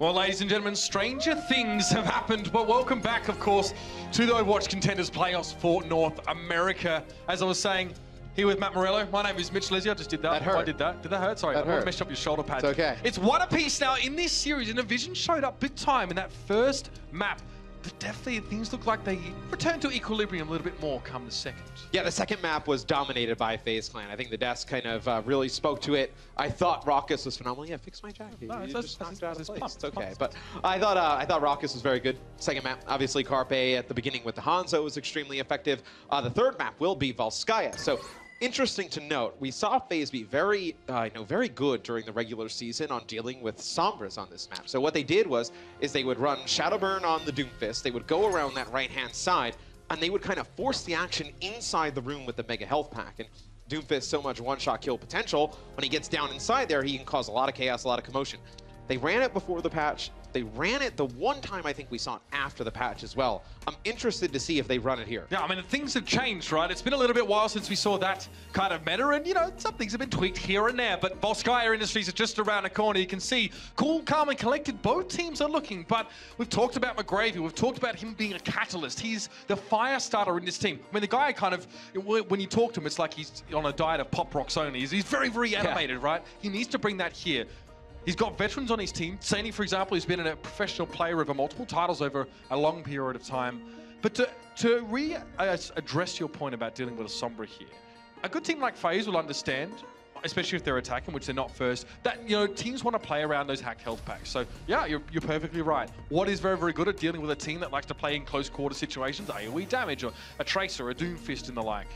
Well, ladies and gentlemen, stranger things have happened, but welcome back, of course, to the Overwatch Contenders playoffs for North America. As I was saying, here with Matt Morello. My name is Mitch Leslie. I just did that. That hurt. I did that. Did that hurt? Sorry, I messed up your shoulder pads. It's okay. It's one apiece now in this series, and EnVision showed up big time in that first map. But definitely things look like they returned to equilibrium a little bit more come the second. Yeah, the second map was dominated by FaZe Clan. I think the desk kind of really spoke to it. I thought Raucus was phenomenal. Yeah, fix my jacket. No, you just knocked it out of place. It's okay. Pumped. But I thought Raucus was very good. Second map, obviously Carpe at the beginning with the Hanzo was extremely effective. The third map will be Volskaya. So interesting to note, we saw FaZe be very good during the regular season on dealing with Sombras on this map. So what they did is they would run Shadowburn on the Doomfist, they would go around that right-hand side, and they would kind of force the action inside the room with the Mega Health Pack. And Doomfist, so much one-shot kill potential, when he gets down inside there, he can cause a lot of chaos, a lot of commotion. They ran it before the patch. They ran it the one time I think we saw it after the patch as well. I'm interested to see if they run it here. Yeah, I mean, things have changed, right? It's been a little bit while since we saw that kind of meta, and, you know, some things have been tweaked here and there, but Volskaya Industries are just around the corner. You can see, cool, calm, and collected, both teams are looking, but we've talked about McGravy. We've talked about him being a catalyst. He's the fire starter in this team. I mean, the guy kind of, when you talk to him, it's like he's on a diet of pop rocks only. He's very, very animated, right? He needs to bring that here. He's got veterans on his team. Saini, for example, has been a professional player over multiple titles over a long period of time. But to address your point about dealing with a Sombra here, a good team like FaZe will understand, especially if they're attacking, which they're not first, that, you know, teams want to play around those hacked health packs. So yeah, you're perfectly right. What is very, very good at dealing with a team that likes to play in close quarter situations, AoE damage, or a Tracer, a Doomfist, and the like.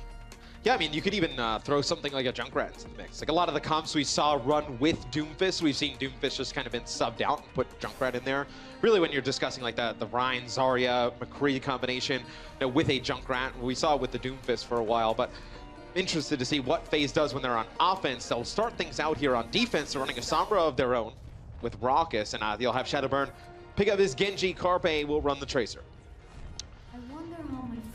Yeah, I mean, you could even throw something like a Junkrat into the mix. Like a lot of the comps we saw run with Doomfist, we've seen Doomfist just kind of been subbed out and put Junkrat in there. Really, when you're discussing like the Ryan, Zarya, McCree combination, you know, with a Junkrat, we saw it with the Doomfist for a while, but interested to see what FaZe does when they're on offense. They'll start things out here on defense. They're running a Sombra of their own with Raucus, and they'll have Shadowburn pick up his Genji. Carpe will run the Tracer.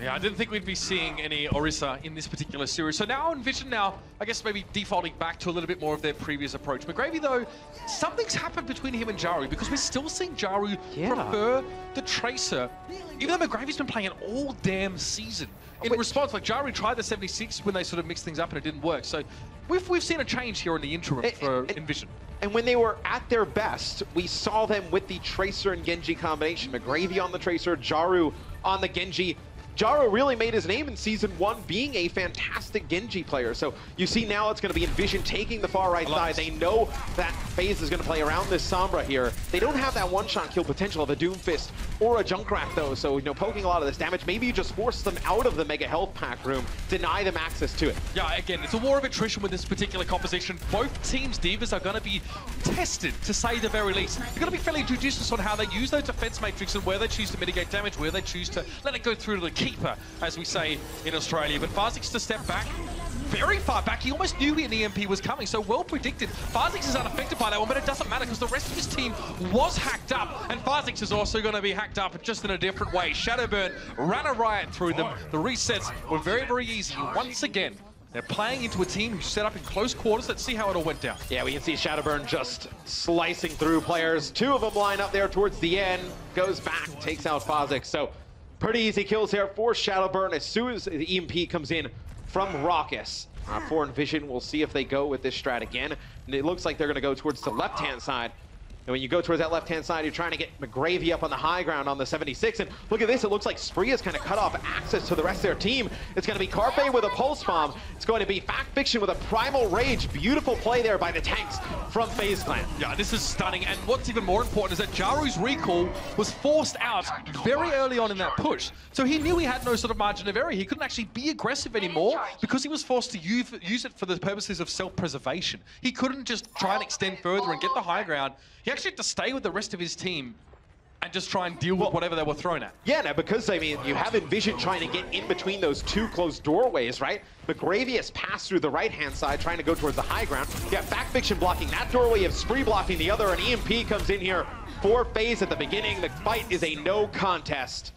Yeah, I didn't think we'd be seeing any Orisa in this particular series. So now EnVision I guess maybe defaulting back to a little bit more of their previous approach. McGravy, though, something's happened between him and Jaru, because we're still seeing Jaru prefer the Tracer, even though McGravy's been playing it all damn season. In response, like Jaru tried the 76 when they sort of mixed things up and it didn't work. So we've seen a change here in the interim for EnVision. And when they were at their best, we saw them with the Tracer and Genji combination. McGravy on the Tracer, Jaru on the Genji. Jaru really made his name in Season 1 being a fantastic Genji player. So you see now it's going to be EnVision taking the far right side. They know that FaZe is going to play around this Sombra here. They don't have that one-shot kill potential of a Doomfist or a Junkrat though. So, you know, poking a lot of this damage, maybe you just force them out of the Mega Health Pack room, deny them access to it. Yeah, again, it's a war of attrition with this particular composition. Both teams' divas are going to be tested, to say the very least. They're going to be fairly judicious on how they use those defense matrix and where they choose to mitigate damage, where they choose to let it go through to the keeper, as we say in Australia. But FaZe's to step back, very far back. He almost knew an EMP was coming, so well predicted. FaZe is unaffected by that one, but it doesn't matter because the rest of his team was hacked up, and FaZe is also going to be hacked up, just in a different way. Shadowburn ran a riot through them. The resets were very, very easy. Once again, they're playing into a team who's set up in close quarters. Let's see how it all went down. Yeah, we can see Shadowburn just slicing through players. Two of them line up there towards the end. Goes back, takes out FaZe. So pretty easy kills here for Shadowburn as soon as the EMP comes in from Raucus. For EnVision, we'll see if they go with this strat again. And it looks like they're going to go towards the left-hand side. And when you go towards that left-hand side, you're trying to get McGravy up on the high ground on the 76. And look at this, it looks like Spree has kind of cut off access to the rest of their team. It's going to be Carpe with a Pulse Bomb. It's going to be Fact Fiction with a Primal Rage. Beautiful play there by the tanks from FaZe Clan. Yeah, this is stunning. And what's even more important is that Jaru's recall was forced out very early on in that push. So he knew he had no sort of margin of error. He couldn't actually be aggressive anymore because he was forced to use it for the purposes of self-preservation. He couldn't just try and extend further and get the high ground. He actually had to stay with the rest of his team and just try and deal with whatever they were thrown at. Yeah, no, because, I mean, you have EnVision trying to get in between those two closed doorways, right? McGravy has passed through the right-hand side, trying to go towards the high ground. You have Fact Fiction blocking that doorway, you have Spree blocking the other, and EMP comes in here for FaZe at the beginning. The fight is a no contest.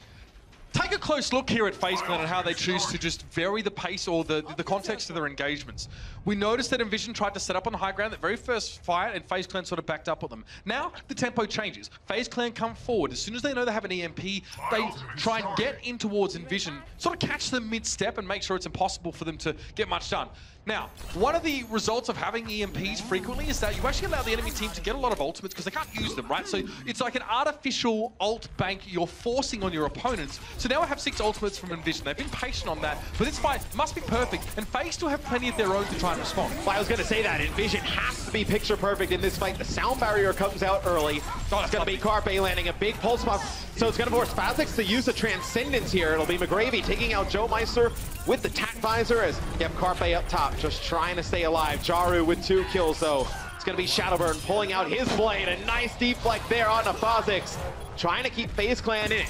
take a close look here at FaZe Clan and how they choose to just vary the pace or the context of their engagements. We noticed that EnVision tried to set up on the high ground that very first fight, and FaZe Clan sort of backed up with them. Now, the tempo changes. FaZe Clan come forward. As soon as they know they have an EMP, they try and get in towards EnVision, sort of catch them mid-step and make sure it's impossible for them to get much done. Now, one of the results of having EMPs frequently is that you actually allow the enemy team to get a lot of ultimates because they can't use them, right? So it's like an artificial ult bank you're forcing on your opponents. So now I have 6 ultimates from EnVision. They've been patient on that, but this fight must be perfect, and FaZe still have plenty of their own to try and respond. Well, I was going to say that. EnVision has to be picture perfect in this fight. The sound barrier comes out early. It's going to be Carpe landing a big pulse box. So it's going to force FaZe to use the Transcendence here. It'll be McGravy taking out Joe Meister with the Tac Visor as you have Carpe up top, just trying to stay alive. Jaru with 2 kills, though. It's going to be Shadowburn pulling out his blade. A nice deep flank there on the FaZe, trying to keep FaZe Clan in it.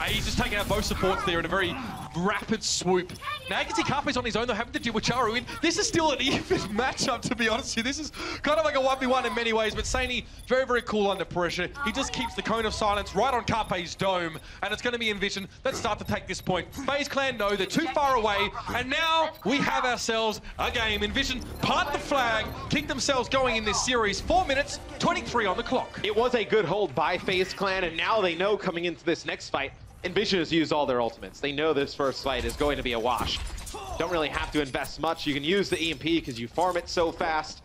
He's just taking out both supports there in a very rapid swoop. Now you can see Carpe's on his own, though, having to deal with Jaru in. This is still an even matchup, to be honest with you. This is kind of like a 1v1 in many ways, but Saini, very, very cool under pressure. He just keeps the cone of silence right on Carpe's dome, and it's going to be EnVision. Let's start to take this point. FaZe Clan know they're too far away, and now we have ourselves a game. EnVision plant the flag, keep themselves going in this series. 4 minutes, 23 on the clock. It was a good hold by FaZe Clan, and now they know coming into this next fight, EnVision has used all their ultimates. They know this first fight is going to be a wash. Don't really have to invest much. You can use the EMP because you farm it so fast.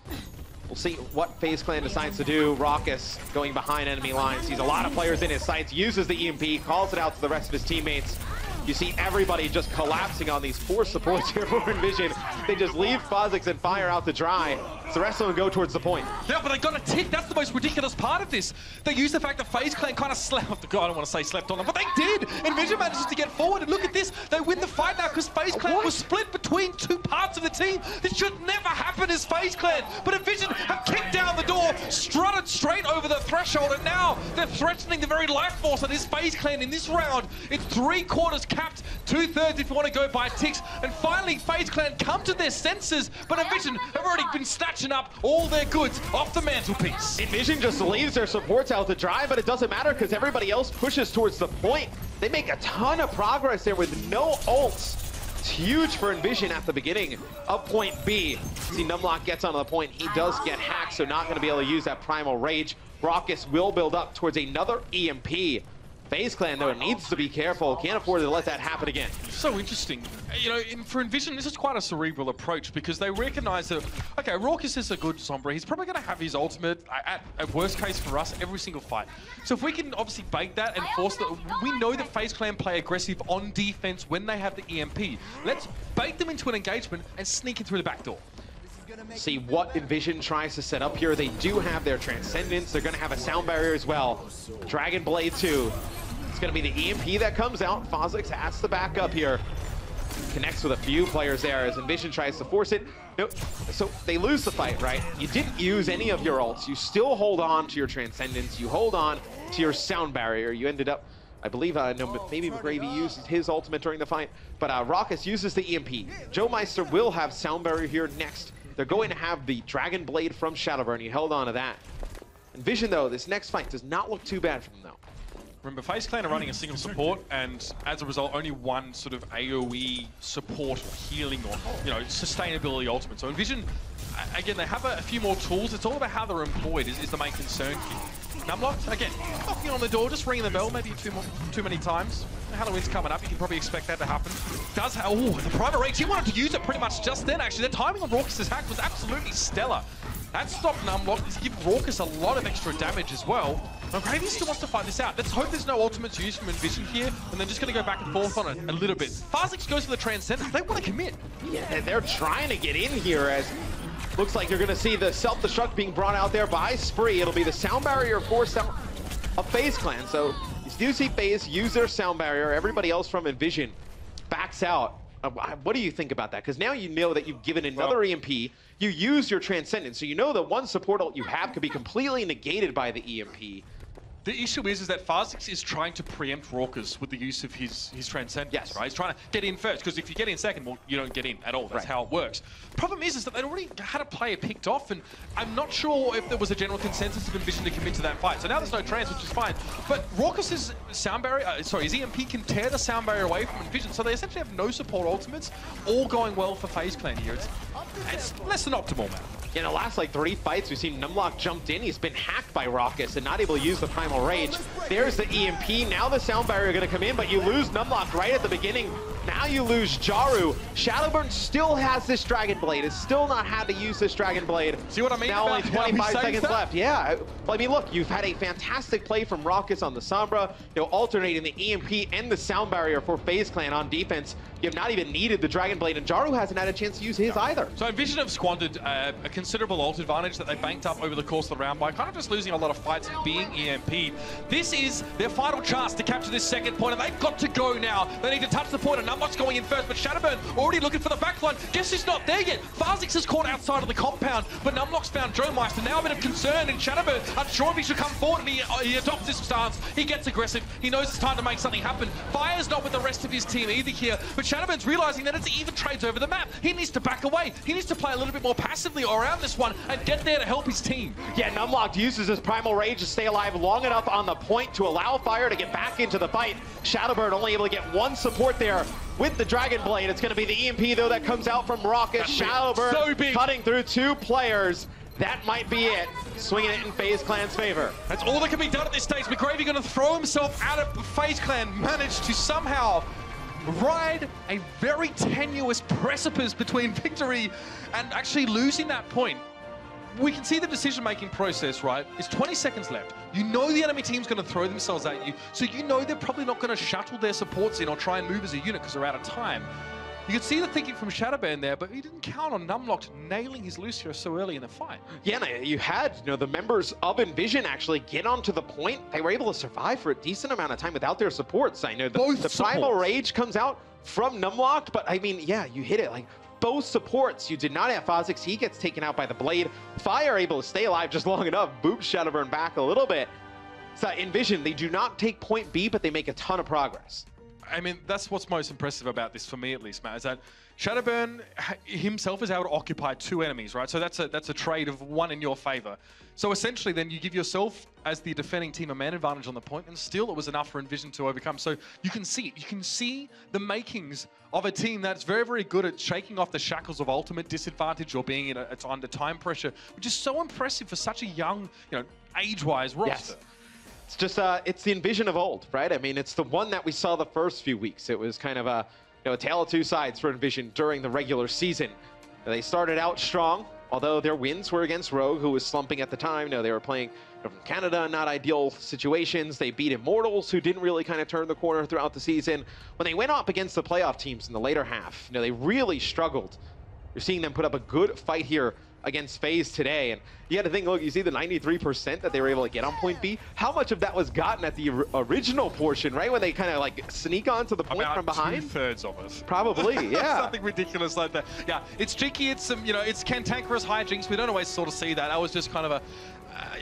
We'll see what FaZe Clan decides to do. Raucus going behind enemy lines. Sees a lot of players in his sights, uses the EMP, calls it out to the rest of his teammates. You see everybody just collapsing on these 4 supports here for EnVision. They just leave FaZe and fire out to dry. So the rest of them go towards the point. Yeah, but they got a tick. That's the most ridiculous part of this. They used the fact that FaZe Clan kind of slept. I don't want to say slept on them, but they did. EnVision manages to get forward, and look at this. They win the fight now because FaZe Clan was split between 2 parts of the team. This should never happen as FaZe Clan, but EnVision have kicked down the door, strutted straight over the threshold, and now they're threatening the very life force that is FaZe Clan in this round. It's 3/4 capped, 2/3 if you want to go by ticks, and finally FaZe Clan come to their senses, but EnVision have already been snatching up all their goods off the mantelpiece. EnVision just leaves their supports out to dry, but it doesn't matter because everybody else pushes towards the point. They make a ton of progress there with no ults. It's huge for EnVision at the beginning of point B. See, Numlock gets onto the point. He does get hacked, so not going to be able to use that Primal Rage. Raucus will build up towards another EMP. FaZe Clan, though, needs to be careful. Can't afford to let that happen again. So interesting. You know, for EnVision, this is quite a cerebral approach because they recognize that, okay, Raucus is a good Sombra. He's probably going to have his ultimate, at worst case for us, every single fight. So if we can obviously bait that and force that, we know that FaZe Clan play aggressive on defense when they have the EMP. Let's bait them into an engagement and sneak it through the back door. See what EnVision tries to set up here. They do have their Transcendence. They're going to have a sound barrier as well. Dragon Blade 2. It's going to be the EMP that comes out. FaZe has to back up here. Connects with a few players there as EnVision tries to force it. No, so they lose the fight, right? You didn't use any of your ults. You still hold on to your Transcendence. You hold on to your sound barrier. You ended up, I believe, no, maybe McGravy used his ultimate during the fight, but Raucus uses the EMP. Joe Meister will have sound barrier here next. They're going to have the Dragon Blade from Shadowburn. You held on to that. EnVision, though, this next fight does not look too bad for them, though. Remember, FaZe Clan are running a single support, and as a result, only one sort of AoE support or healing or, you know, sustainability ultimate. So EnVision, again, they have a few more tools. It's all about how they're employed is the main concern here. Numlock, again, knocking on the door, just ringing the bell maybe too many times. Halloween's coming up, you can probably expect that to happen. Does have, oh, the private rage, he wanted to use it pretty much just then, actually. The timing on Raucus' hack was absolutely stellar. That stopped Numlock, this gives Raucus a lot of extra damage as well. Now, Gravy still wants to fight this out. Let's hope there's no ultimates used from EnVision here, and they're just going to go back and forth on it a little bit. FaZe goes for the Transcendence. They want to commit. Yeah, they're trying to get in here as looks like you're going to see the self-destruct being brought out there by Spree. It'll be the sound barrier forced out of FaZe Clan. So you do see FaZe use their sound barrier. Everybody else from EnVision backs out. What do you think about that? Because now you know that you've given another EMP. You use your Transcendence, so you know that one support ult you have could be completely negated by the EMP. The issue is that FaZe is trying to preempt Raucus with the use of his Transcendence, right? He's trying to get in first, because if you get in second, well, you don't get in at all. That's how it works. Problem is that they already had a player picked off, and I'm not sure if there was a general consensus of EnVision to commit to that fight. So now there's no trans, which is fine. But Raucus's sound barrier, his EMP can tear the sound barrier away from EnVision, so they essentially have no support ultimates, all going well for FaZe Clan here. It's less than optimal, man. In the last like 3 fights, we've seen Numlock jumped in. He's been hacked by Raucus and not able to use the Primal Rage. There's the EMP. Now the sound barrier going to come in, but you lose Numlock right at the beginning. Now you lose Jaru. Shadowburn still has this Dragon Blade. Has still not had to use this Dragon Blade. See what I mean? Now only 25 seconds left. Yeah. Well, I mean, look, you've had a fantastic play from Raucus on the Sombra. Alternating the EMP and the sound barrier for FaZe Clan on defense. You have not even needed the Dragon Blade, and Jaru hasn't had a chance to use his either. So EnVision have squandered a considerable ult advantage that they banked up over the course of the round by kind of just losing a lot of fights and being EMP'd. This is their final chance to capture this second point, and they've got to go now. They need to touch the point, and Numlock's going in first, but Shadowburn already looking for the backline. Guess who's not there yet? FaZe is caught outside of the compound, but Numlock's found Joe Meister. Now a bit of concern, and Shadowburn unsure if he should come forward, and he adopts this stance. He gets aggressive. He knows it's time to make something happen. Fire's not with the rest of his team either here, but Shadowburn's realizing that it's even trades over the map. He needs to back away. He needs to play a little bit more passively around this one and get there to help his team. Yeah, Numlock uses his Primal Rage to stay alive long enough on the point to allow Fire to get back into the fight. Shadowburn only able to get one support there with the Dragon Blade. It's going to be the EMP, though, that comes out from Raucus. Shadowburn so cutting through 2 players. That might be it. Swinging it in FaZe Clan's favor. That's all that can be done at this stage. McGravy going to throw himself out of FaZe Clan. Managed to somehow ride a very tenuous precipice between victory and actually losing that point. We can see the decision-making process, right? It's 20 seconds left. You know the enemy team's going to throw themselves at you, so you know they're probably not going to shuttle their supports in or try and move as a unit because they're out of time. You could see the thinking from Shadowburn there, but he didn't count on Numlock nailing his Lucio so early in the fight. Yeah, you had the members of EnVision actually get onto the point. They were able to survive for a decent amount of time without their supports. I know the Primal Rage comes out from Numlock, but I mean, yeah, you hit it. Like, both supports, you did not have FaZe. He gets taken out by the Blade. Fire able to stay alive just long enough. Boops Shadowburn back a little bit. So EnVision, they do not take point B, but they make a ton of progress. I mean, that's what's most impressive about this, for me at least, Matt, is that Shadowburn himself is able to occupy 2 enemies, right? So that's a trade of 1 in your favor. So essentially then you give yourself, as the defending team, a man advantage on the point, and still it was enough for EnVision to overcome. So you can see it. You can see the makings of a team that's very, very good at shaking off the shackles of ultimate disadvantage or being it's under time pressure, which is so impressive for such a young, age-wise roster. Yes. It's just, it's the EnVision of old, right? I mean, it's the one that we saw the first few weeks. It was kind of a tale of 2 sides for EnVision during the regular season. They started out strong, although their wins were against Rogue, who was slumping at the time. They were playing from Canada, not ideal situations. They beat Immortals, who didn't really kind of turn the corner throughout the season. When they went up against the playoff teams in the later half, they really struggled. You're seeing them put up a good fight here against FaZe today, and you had to think, look, you see the 93% that they were able to get on point B. How much of that was gotten at the original portion, right? When they kind of like sneak onto the point about from behind? 2/3 of us. Probably, yeah. Something ridiculous like that. Yeah, it's tricky. It's some, it's cantankerous hijinks. We don't always sort of see that. That was just kind of a,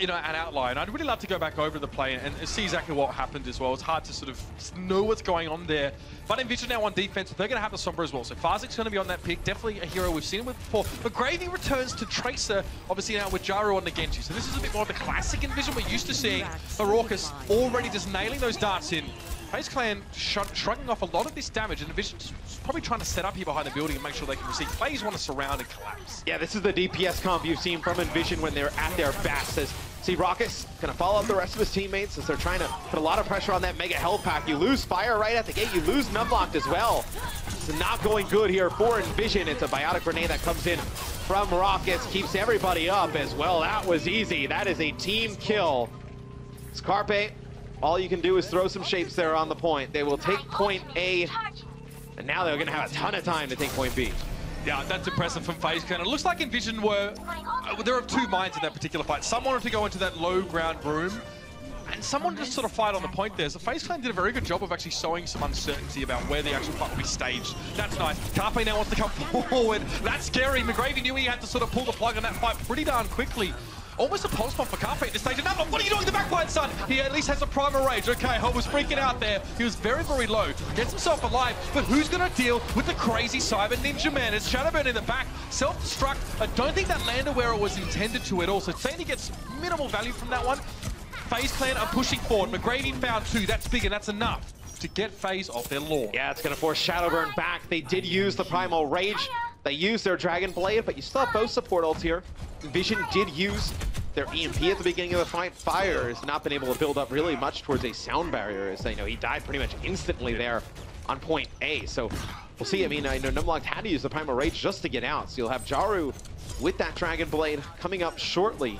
an outline. I'd really love to go back over the play and see exactly what happened as well. It's hard to sort of know what's going on there. But EnVision now on defense, they're going to have the Sombra as well. So FaZe's going to be on that pick. Definitely a hero we've seen him with before. But Gravy returns to Tracer, obviously now with Jaru on the Genji. So this is a bit more of the classic EnVision we're used to seeing. The Raucus already just nailing those darts in. FaZe Clan shrugging off a lot of this damage, and EnVision's probably trying to set up here behind the building and make sure they can receive. FaZe want to surround and collapse. Yeah, this is the DPS comp you've seen from EnVision when they're at their best. See, Raucus gonna follow up the rest of his teammates as they're trying to put a lot of pressure on that mega health pack. You lose Fire right at the gate, you lose Numlock as well. It's not going good here for EnVision. It's a biotic grenade that comes in from Raucus, keeps everybody up as well. That was easy. That is a team kill. Scarpe, all you can do is throw some shapes there on the point. They will take point A, and now they're gonna have a ton of time to take point B. Yeah, that's impressive from FaZe Clan. It looks like EnVision were, there are 2 minds in that particular fight. Some wanted to go into that low ground room, and someone just sort of fight on the point there. So FaZe Clan did a very good job of actually showing some uncertainty about where the actual fight will be staged. That's nice. Carpe now wants to come forward. That's scary. McGravy knew he had to sort of pull the plug on that fight pretty darn quickly. Almost a pulse bomb for Carpe at this stage. And now, what are you doing in the backline, son? He at least has a primal rage. Okay, I was freaking out there. He was very, very low. Gets himself alive, but who's going to deal with the crazy Cyber Ninja Man? It's Shadowburn in the back. Self-destruct. I don't think that landed where it was intended to at all. So Sadie gets minimal value from that one. FaZe Clan are pushing forward. McGravy found 2. That's big, and that's enough to get FaZe off their lawn. Yeah, it's going to force Shadowburn back. They did use the Primal Rage. They used their Dragon Blade, but you still have both support ults here. EnVision did use their EMP at the beginning of the fight. Fire has not been able to build up really much towards a sound barrier, as they know he died pretty much instantly there on point A. So we'll see. I mean, I know Numlock had to use the Primal Rage just to get out. So you'll have Jaru with that Dragon Blade coming up shortly.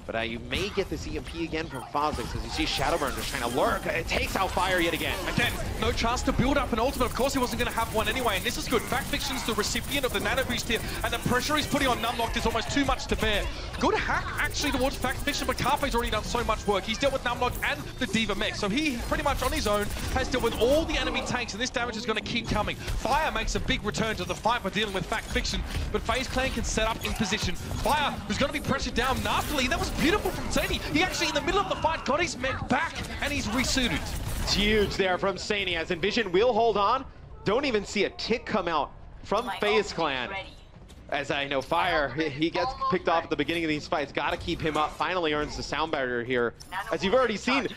But you may get this EMP again from FaZe, as you see Shadowburn just trying to lurk. It takes out Fire yet again. Again, no chance to build up an ultimate. Of course, he wasn't going to have one anyway, and this is good. FactFiction's the recipient of the Nano Boost here, and the pressure he's putting on Numlock is almost too much to bear. Good hack, actually, towards FactFiction, but Carpe's already done so much work. He's dealt with Numlock and the D.Va mech, so he pretty much on his own has dealt with all the enemy tanks, and this damage is going to keep coming. Fire makes a big return to the fight by dealing with FactFiction, but FaZe Clan can set up in position. Fire, who's going to be pressured down naftily. That was beautiful from Sadie. He actually, in the middle of the fight, got his mech back, and he's resuited. It's huge there from Sani, as EnVision will hold on. Don't even see a tick come out from FaZe Clan. As I know, Fire, he gets picked off at the beginning of these fights. Got to keep him up. Finally earns the sound barrier here. As you've already seen,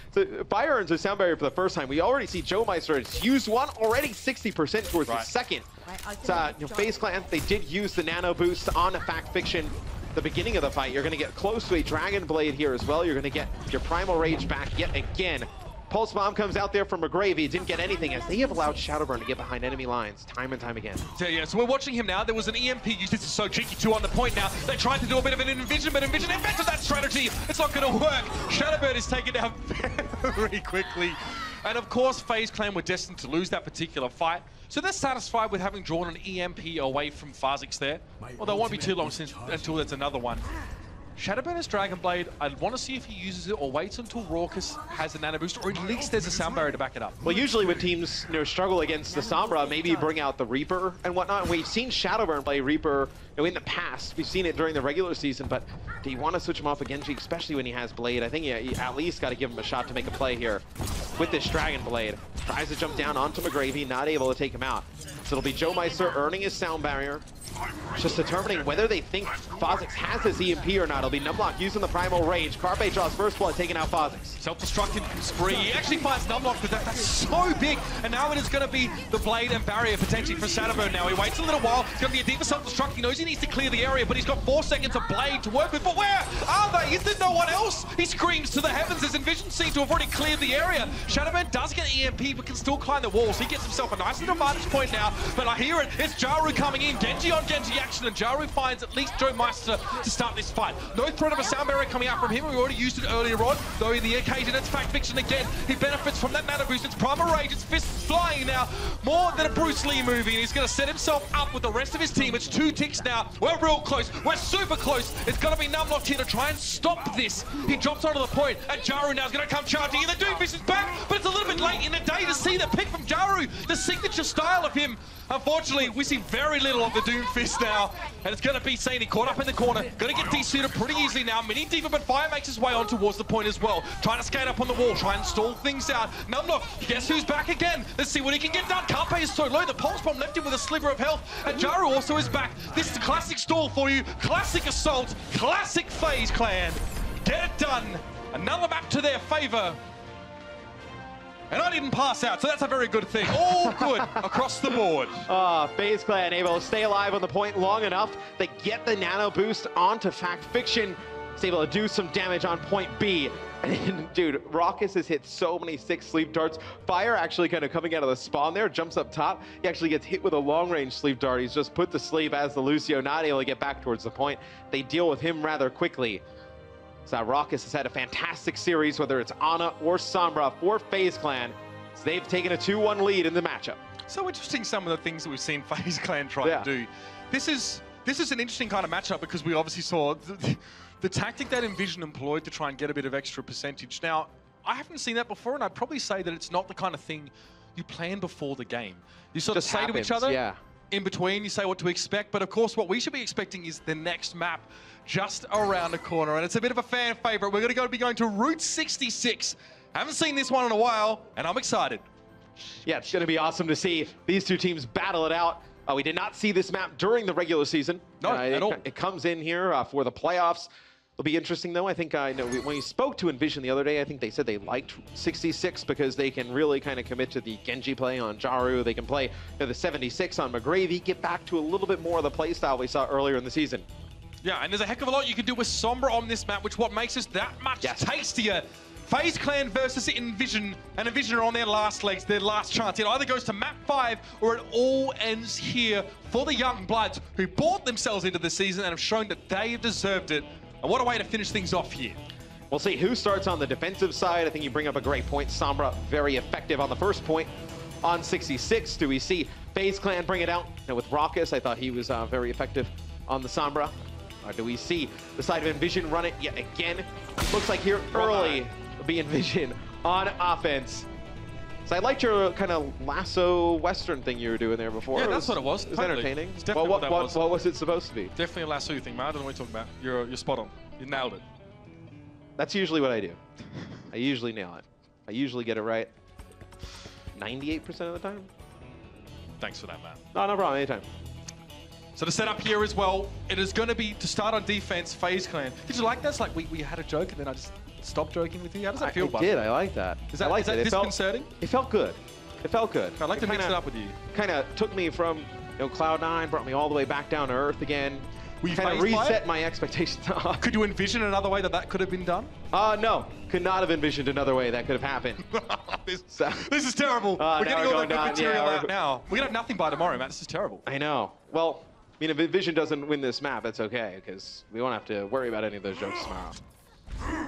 Fire earns a sound barrier for the first time. We already see Joe Meister has used one, already 60% towards the second. FaZe Clan, they did use the nano boost on a FactFiction. The beginning of the fight, you're going to get close to a Dragon Blade here as well. You're going to get your Primal Rage back yet again. Pulse Bomb comes out there from McGravy. Didn't get anything, as they have allowed Shadowburn to get behind enemy lines time and time again. So we're watching him now. There was an EMP used. This is so cheeky, 2 on the point now. They tried to do a bit of an EnVision, but EnVision invented that strategy. It's not going to work. Shadowburn is taken down very quickly. And of course, FaZe Clan were destined to lose that particular fight. So they're satisfied with having drawn an EMP away from FaZe there. Although it won't be too long until there's another one. Shadowburn has Dragon Blade. I want to see if he uses it or waits until Raucus has a nano boost, or at least there's a sound barrier to back it up. Well, usually when teams struggle against the Sombra, maybe you bring out the Reaper and whatnot. And we've seen Shadowburn play Reaper in the past. We've seen it during the regular season, but do you want to switch him off against Genji, especially when he has Blade? I think you at least got to give him a shot to make a play here with this Dragon Blade. Tries to jump down onto McGravy, not able to take him out. So it'll be Joe Meister earning his sound barrier. Just determining whether they think FaZe has his EMP or not. It'll be Numlock using the Primal Rage. Carpe draws first blood, taking out FaZe. Self-destructing spree. He actually finds Numlock, but that's so big. And now it is going to be the Blade and barrier potentially for Shadowburn now. He waits a little while. It's going to be a D.Va self-destruct. He knows he needs to clear the area, but he's got 4 seconds of Blade to work with. But where are they? Is there no one else? He screams to the heavens as EnVision seem to have already cleared the area. Shadowburn does get EMP, but can still climb the walls. He gets himself a nice little vantage point now. But I hear it. It's Jaru coming in. Genji on Genji action, and Jaru finds at least Joe Meister to start this fight. No threat of a sound barrier coming out from him. We already used it earlier on, though in the occasion it's FactFiction again. He benefits from that nano boost. It's Primal Rage. It's fists flying now. More than a Bruce Lee movie, and he's going to set himself up with the rest of his team. It's 2 ticks now. We're real close. We're super close. It's going to be Numlock here to try and stop this. He drops onto the point, and Jaru now is going to come charging in. The Doomfist is back, but it's a little bit late in the day to see the pick from Jaru, the signature style of him. Unfortunately, we see very little of the Doomfist now, and it's going to be Sani caught up in the corner. Going to get desuited pretty easily now. Mini D.Va, but Fire makes his way on towards the point as well. Trying to skate up on the wall, try and stall things out. Numlock, guess who's back again? Let's see what he can get done. Carpe is so low, the Pulse Bomb left him with a sliver of health, and Jaru also is back. This is a classic stall for you. Classic assault, classic FaZe Clan. Get it done. Another map to their favor. And I didn't pass out, so that's a very good thing. All good across the board. FaZe Clan able to stay alive on the point long enough. They get the nano boost onto FactFiction. He's able to do some damage on point B. And dude, Raucus has hit so many 6 sleep darts. Fire actually kind of coming out of the spawn there, jumps up top. He actually gets hit with a long-range sleep dart. He's just put to sleep as the Lucio, not able to get back towards the point. They deal with him rather quickly. So Raucus has had a fantastic series, whether it's Ana or Sombra for FaZe Clan. So they've taken a 2-1 lead in the matchup. So interesting, some of the things that we've seen FaZe Clan try to do. This is an interesting kind of matchup because we obviously saw the tactic that EnVision employed to try and get a bit of extra percentage. Now, I haven't seen that before, and I'd probably say that it's not the kind of thing you plan before the game. You sort of say to each other, in between, you say what to expect, but of course what we should be expecting is the next map just around the corner, and it's a bit of a fan favorite. We're going to be going to Route 66. Haven't seen this one in a while, and I'm excited. Yeah, it's going to be awesome to see these two teams battle it out. We did not see this map during the regular season. No, at all. It comes in here for the playoffs. It'll be interesting, though. I think when we spoke to EnVision the other day, I think they said they liked 66 because they can really kind of commit to the Genji play on Jaru. They can play the 76 on McGravy, get back to a little bit more of the play style we saw earlier in the season. Yeah, and there's a heck of a lot you can do with Sombra on this map, which what makes us that much tastier. FaZe Clan versus EnVision, and EnVision are on their last legs, their last chance. It either goes to map 5 or it all ends here for the young bloods who bought themselves into the season and have shown that they deserved it. And what a way to finish things off here. We'll see who starts on the defensive side. I think you bring up a great point. Sombra, very effective on the first point on 66. Do we see FaZe Clan bring it out? Now with Raucus, I thought he was very effective on the Sombra. Or do we see the side of EnVision run it yet again? Looks like here early will be EnVision on offense. So I liked your kind of lasso Western thing you were doing there before. Yeah, that's what it was. It was entertaining. It's definitely what was it supposed to be? Definitely a lasso thing, man. I don't know what you're talking about. You're spot on. You nailed it. That's usually what I do. I usually nail it. I usually get it right 98% of the time. Thanks for that, man. No problem. Anytime. So the setup here as well, it is going to be to start on defense, FaZe Clan. Did you like that? It's like we had a joke and then I just stopped joking with you. How does that feel, bud? I did. I like that. Is that disconcerting? It felt good. It felt good. I'd like to mix it up with you. Kind of took me from Cloud9, brought me all the way back down to Earth again. Kind of reset my expectations. Could you envision another way that could have been done? No. Could not have envisioned another way that could have happened. This is terrible. We're getting all that good material out now. We're going to have nothing by tomorrow, Matt. This is terrible. I know. Well, I mean, if EnVision doesn't win this map, that's okay, because we won't have to worry about any of those jokes tomorrow.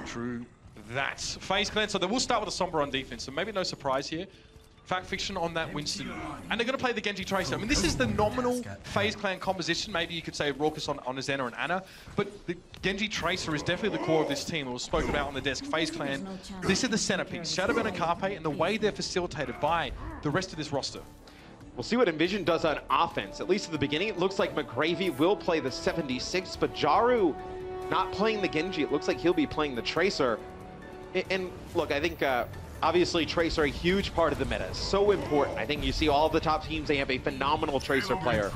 True that. FaZe Clan, so they will start with a Sombra on defense, so maybe no surprise here. Fact Fiction on that Winston. And they're going to play the Genji Tracer. I mean, this is the nominal FaZe Clan composition. Maybe you could say Raucus on Azena and Ana. But the Genji Tracer is definitely the core of this team. It was spoken about on the desk. FaZe Clan, this is the centerpiece. Shadowburn and Carpe, and the way they're facilitated by the rest of this roster. We'll see what EnVision does on offense. At least at the beginning, it looks like McGravy will play the 76, but Jaru not playing the Genji. It looks like he'll be playing the Tracer. And look, I think obviously Tracer a huge part of the meta. So important. I think you see all of the top teams, they have a phenomenal Tracer player.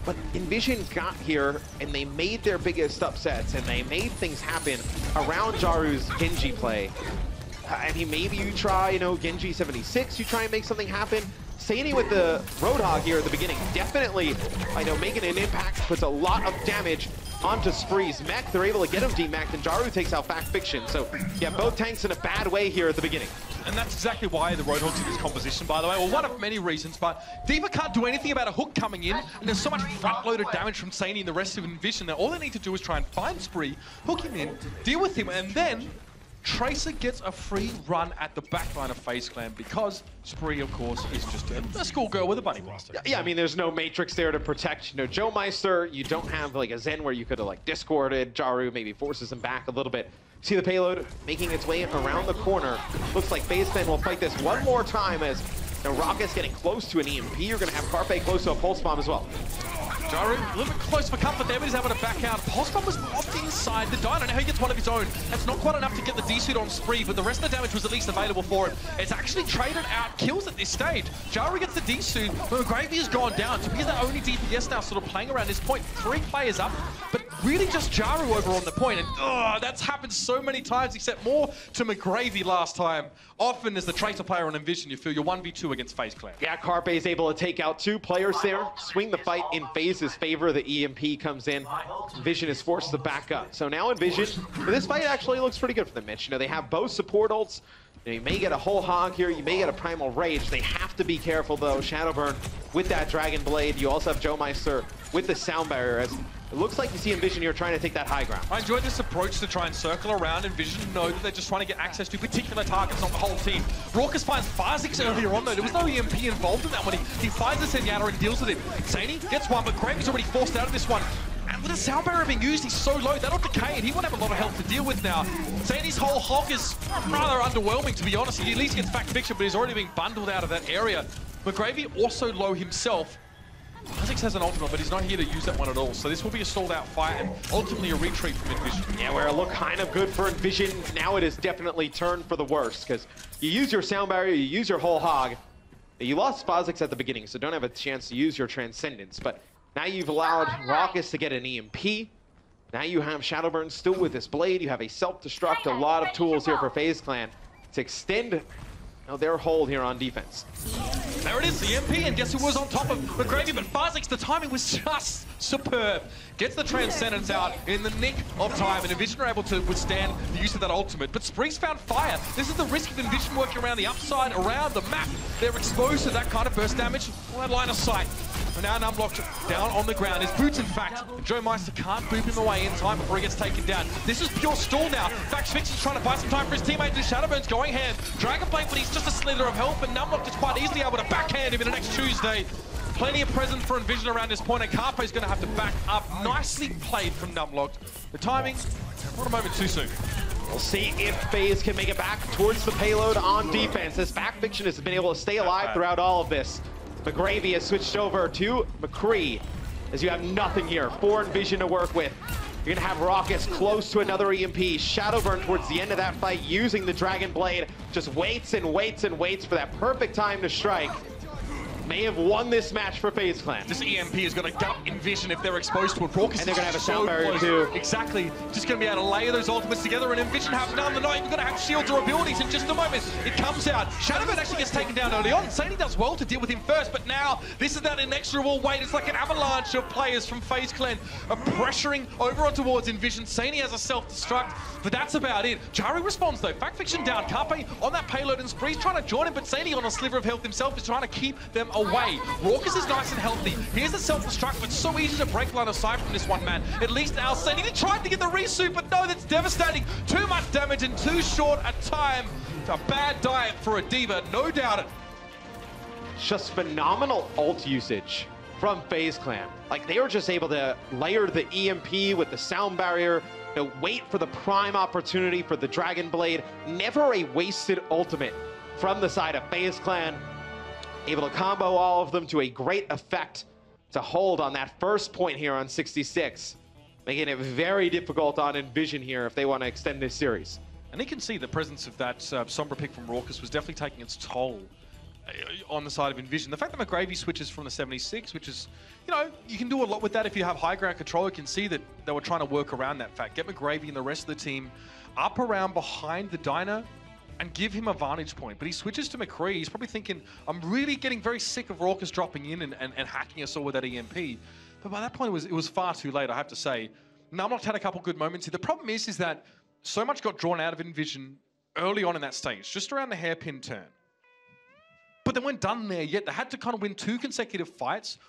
But EnVision got here and they made their biggest upsets and they made things happen around Jaru's Genji play. I mean, maybe you try, Genji 76, you try and make something happen. Saini with the Roadhog here at the beginning, definitely, making an impact, puts a lot of damage onto Spree's mech. They're able to get him demeched, and Jaru takes out Fact Fiction. So, yeah, both tanks in a bad way here at the beginning. And that's exactly why the Roadhog's in this composition, by the way. Well, one of many reasons, but D.Va can't do anything about a hook coming in, and there's so much front-loaded damage from Saini and the rest of EnVision that all they need to do is try and find Spree, hook him in, deal with him, and then Tracer gets a free run at the backline of FaZe Clan because Spree, of course, is just a schoolgirl with a bunny blaster. Yeah, I mean, there's no Matrix there to protect, Joe Meister. You don't have, like, a Zen where you could have, like, discorded Jaru, maybe forces him back a little bit. See the payload making its way around the corner. Looks like FaZe Clan will fight this one more time as Raucus getting close to an EMP. You're going to have Carpe close to a Pulse Bomb as well. Jaru, a little bit close for comfort there, but he's able to back out. Pulse Bomb was off inside the die. I don't know how he gets one of his own. That's not quite enough to get the D-suit on Spree, but the rest of the damage was at least available for him. It's actually traded out kills at this stage. Jaru gets the D-suit, but McGravy has gone down. So he's the only DPS now sort of playing around this point. 3 players up, but really just Jaru over on the point. And that's happened so many times, except more to McGravy last time. Often as the Tracer player on EnVision, you feel you're 1v2 against FaZe Clan. Yeah, Carpe is able to take out 2 players there, swing the fight in FaZe's favor. The EMP comes in. EnVision is forced to back up. So now EnVision, this fight actually looks pretty good for them, Mitch. They have both support ults. You may get a whole hog here, you may get a Primal Rage. They have to be careful though. Shadowburn with that Dragon Blade. You also have Joe Meister with the Sound Barrier. As it looks like you see EnVision here trying to take that high ground. I enjoyed this approach to try and circle around EnVision, know that they're just trying to get access to particular targets, not the whole team. Raucus finds FaZe earlier on though. There was no EMP involved in that one. He finds the Zenyatta and deals with him. Saini gets one, but Gravy's already forced out of this one. And with the Sound Barrier being used, he's so low, that'll decay, and he won't have a lot of health to deal with now. Saini's whole hog is rather underwhelming, to be honest. He at least gets Fact Fiction, but he's already being bundled out of that area. McGravy also low himself. FaZe has an ultimate, but he's not here to use that one at all. So this will be a stalled out fight and ultimately a retreat from EnVision. Yeah, where it looked kind of good for EnVision, now it has definitely turned for the worst, because you use your sound barrier, you use your whole hog. You lost FaZe at the beginning, so don't have a chance to use your Transcendence, but now you've allowed Raucus to get an EMP. Now you have Shadowburn still with this blade. You have a self-destruct, a lot of tools here for FaZe Clan to extend their hold here on defense. There it is, the EMP, and guess who was on top of McGravy? But FaZe, the timing was just superb. Gets the Transcendence out in the nick of time, and EnVision are able to withstand the use of that ultimate. But Spree's found fire. This is the risk of EnVision working around the upside, around the map. They're exposed to that kind of burst damage, line of sight. And now Numlock down on the ground. His boots, in fact. Joe Meister can't boop him away in time before he gets taken down. This is pure stall now. Fix is trying to buy some time for his teammates, and Shadowburn's going hand. Dragonblade, but he's just a slither of help, and Numlock is quite easily able to backhand him in the next Tuesday. Plenty of presence for EnVision around this point, and Carpe's going to have to back up. Nicely played from Numlock. The timing, not a moment too soon. We'll see if FaZe can make it back towards the payload on defense. This Backfiction has been able to stay alive throughout all of this. McGravy has switched over to McCree, as you have nothing here for EnVision to work with. You're gonna have Raucus close to another EMP. Shadowburn towards the end of that fight using the Dragon Blade. Just waits and waits and waits for that perfect time to strike. May have won this match for FaZe Clan. This EMP is going to gut EnVision if they're exposed to it. Raucus and they're going to have a sound barrier too. Exactly. Just going to be able to layer those ultimates together, and EnVision have none. They're not even going to have shields or abilities in just a moment. It comes out. Shadowbird actually gets taken down early on. Sadie does well to deal with him first, but now this is that inexorable weight. It's like an avalanche of players from FaZe Clan are pressuring over on towards EnVision. Sadie has a self-destruct, but that's about it. Jari responds though. Backfiction down. Carpe on that payload, and Spree's trying to join him, but Sadie on a sliver of health himself is trying to keep them away. Raucus is nice and healthy. Here's the self-destruct, but so easy to break line of sight from this one man. At least now Sadie tried to get the resuit, but no, that's devastating. Too much damage in too short a time. It's a bad diet for a diva, no doubt it. Just phenomenal ult usage from FaZe Clan. Like, they were just able to layer the EMP with the sound barrier, wait for the prime opportunity for the Dragon Blade. Never a wasted ultimate from the side of FaZe Clan. Able to combo all of them to a great effect to hold on that first point here on 66. Making it very difficult on EnVision here if they want to extend this series. And you can see the presence of that Sombra pick from Raucus was definitely taking its toll on the side of EnVision. The fact that McGravy switches from the 76, which is, you can do a lot with that if you have high ground control. You can see that they were trying to work around that fact. Get McGravy and the rest of the team up around behind the diner and give him a vantage point. But he switches to McCree. He's probably thinking, I'm really getting very sick of Raucus dropping in and hacking us all with that EMP. But by that point, it was far too late, I have to say. Numlock had a couple good moments here. The problem is that so much got drawn out of EnVision early on in that stage, just around the hairpin turn. But they weren't done there yet. They had to kind of win 2 consecutive fights,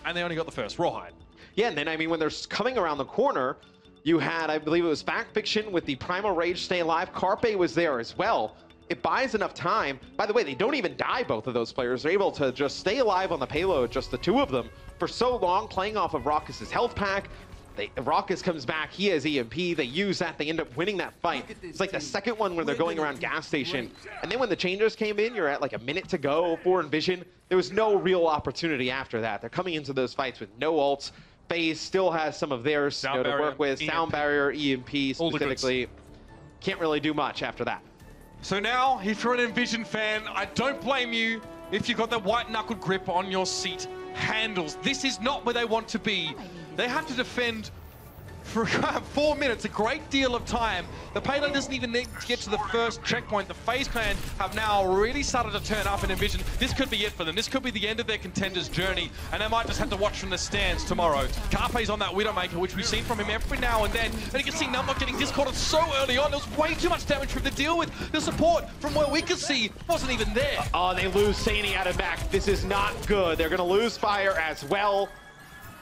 and they only got the first, Rawhide. Yeah, and then, I mean, when they're coming around the corner, you had, I believe it was Backfiction with the Primal Rage stay alive. Carpe was there as well. It buys enough time. By the way, they don't even die, both of those players. They're able to just stay alive on the payload, just the 2 of them, for so long, playing off of Raucus's health pack. Raucus comes back, he has EMP, they use that, they end up winning that fight. It's like the second one where they're going around gas station. And then when the changers came in, you're at like a minute to go for EnVision. There was no real opportunity after that. They're coming into those fights with no ults. FaZe still has some of theirs to work with. EMP. Sound barrier, EMP specifically. Can't really do much after that. So now, if you're an EnVision fan, I don't blame you if you've got that white-knuckled grip on your seat handles. This is not where they want to be. They have to defend for 4 minutes, a great deal of time. The payload doesn't even need to get to the first checkpoint. The FaZe Clan have now really started to turn up in EnVision. This could be it for them. This could be the end of their Contenders journey, and they might just have to watch from the stands tomorrow. Carpe's on that Widowmaker, which we've seen from him every now and then, and you can see Numlock getting discorded so early on. There was way too much damage for him to deal with. The support, from where we could see, wasn't even there. Oh, they lose Sani out of back. This is not good. They're gonna lose fire as well.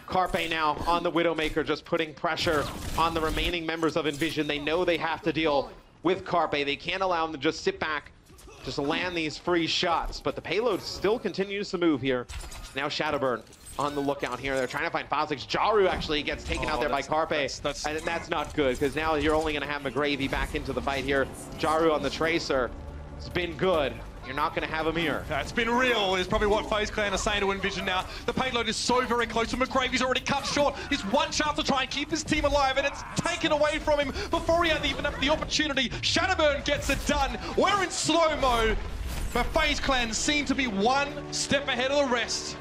Carpe now on the Widowmaker, just putting pressure on the remaining members of EnVision. They know they have to deal with Carpe. They can't allow them to just sit back, just land these free shots. But the payload still continues to move here. Now Shadowburn on the lookout here. They're trying to find FaZe. Jaru actually gets taken out there by Carpe. And that's not good, because now you're only going to have McGravy back into the fight here. Jaru on the Tracer. It's been good. You're not going to have him here. It's been real, is probably what FaZe Clan are saying to EnVision now. The payload is so very close to McGravy's already cut short. He's one chance to try and keep his team alive, and it's taken away from him before he had even had the opportunity. Shadowburn gets it done. We're in slow-mo, but FaZe Clan seem to be one step ahead of the rest.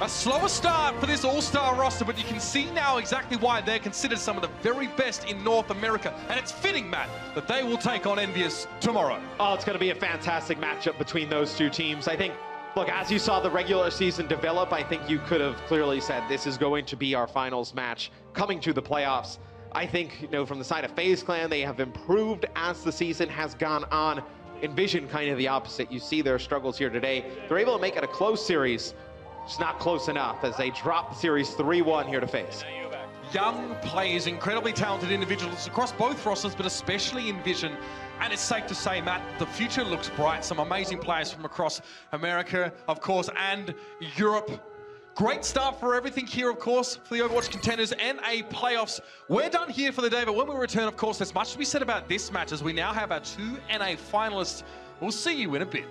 A slower start for this all-star roster, but you can see now exactly why they're considered some of the very best in North America. And it's fitting, Matt, that they will take on EnVision tomorrow. Oh, it's going to be a fantastic matchup between those two teams. I think, look, as you saw the regular season develop, I think you could have clearly said this is going to be our finals match coming to the playoffs. I think, you know, from the side of FaZe Clan, they have improved as the season has gone on. EnVision kind of the opposite. You see their struggles here today. They're able to make it a close series. It's not close enough as they drop the series 3-1 here to FaZe. Young players, incredibly talented individuals across both rosters, but especially EnVision. And it's safe to say, Matt, the future looks bright. Some amazing players from across America, of course, and Europe. Great start for everything here, of course, for the Overwatch Contenders NA playoffs. We're done here for the day, but when we return, of course, there's much to be said about this match as we now have our 2 NA finalists. We'll see you in a bit.